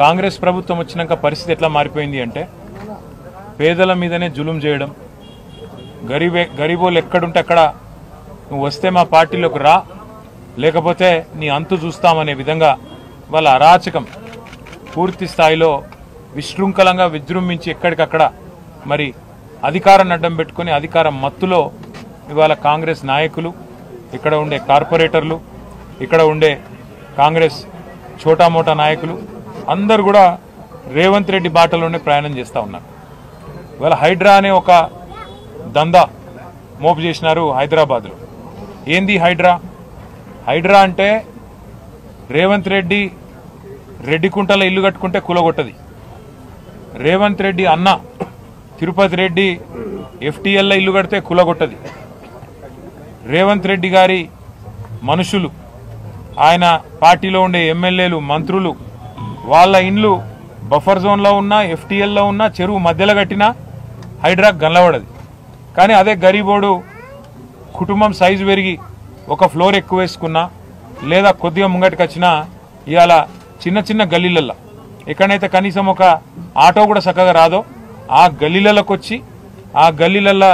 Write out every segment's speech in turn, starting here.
కాంగ్రెస్ ప్రభుత్వం వచ్చినాక పరిస్థితి ఎట్లా మారిపోయింది అంటే పేదల మీదనే జులుం చేయడం, గరీబోళ్ళు ఎక్కడుంటే అక్కడ నువ్వు వస్తే మా పార్టీలోకి రా, లేకపోతే నీ అంతు చూస్తామనే విధంగా వాళ్ళ అరాచకం పూర్తి స్థాయిలో విశృంఖలంగా విజృంభించి ఎక్కడికక్కడ మరి అధికారాన్ని అడ్డం పెట్టుకుని అధికార మత్తులో ఇవాళ కాంగ్రెస్ నాయకులు, ఇక్కడ ఉండే కార్పొరేటర్లు, ఇక్కడ ఉండే కాంగ్రెస్ చోటామోటా నాయకులు అందరూ కూడా రేవంత్ రెడ్డి బాటలోనే ప్రయాణం చేస్తూ ఉన్నారు. ఇవాళ హైడ్రా అనే ఒక దందా మోపు చేసినారు హైదరాబాద్లో. ఏంది హైడ్రా? హైడ్రా అంటే రేవంత్ రెడ్డి రెడ్డికుంటలో ఇల్లు కట్టుకుంటే కూలగొట్టది. రేవంత్ రెడ్డి అన్న తిరుపతి రెడ్డి ఎఫ్టీఎల్లో ఇల్లు కడితే కూలగొట్టది. రేవంత్ రెడ్డి గారి మనుషులు, ఆయన పార్టీలో ఉండే ఎమ్మెల్యేలు, మంత్రులు, వాళ్ళ ఇండ్లు బఫర్ జోన్లో ఉన్నా, ఎఫ్టీఎల్లో ఉన్నా, చెరువు మధ్యలో కట్టినా హైడ్రాక్ గనలబడది. కానీ అదే గరీబోడు కుటుంబం సైజు పెరిగి ఒక ఫ్లోర్ ఎక్కువ వేసుకున్నా లేదా కొద్దిగా ముంగటికి వచ్చినా ఇవాళ చిన్న చిన్న గల్లీలల్లో ఎక్కడైతే కనీసం ఒక ఆటో కూడా చక్కగా రాదో ఆ గల్లీలలోకి వచ్చి ఆ గల్లీలల్లో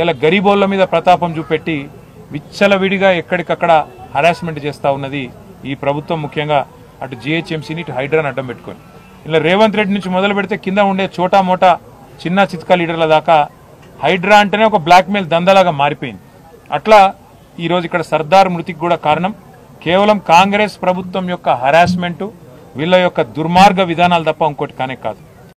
ఇలా గరీబోళ్ళ మీద ప్రతాపం చూపెట్టి విచ్చలవిడిగా ఎక్కడికక్కడ హరాస్మెంట్ చేస్తూ ఉన్నది ఈ ప్రభుత్వం. ముఖ్యంగా అటు జిహెచ్ఎంసీని ఇటు హైడ్రాని అడ్డం పెట్టుకొని ఇలా రేవంత్ రెడ్డి నుంచి మొదలు పెడితే కింద ఉండే చోటా మోటా చిన్న చిత్కా లీడర్ల దాకా హైడ్రా అంటేనే ఒక బ్లాక్మెయిల్ దందాలాగా మారిపోయింది. అట్లా ఈరోజు ఇక్కడ సర్దార్ మృతికి కూడా కారణం కేవలం కాంగ్రెస్ ప్రభుత్వం యొక్క హరాస్మెంటు, వీళ్ళ యొక్క దుర్మార్గ విధానాలు తప్ప ఇంకోటి కానే కాదు.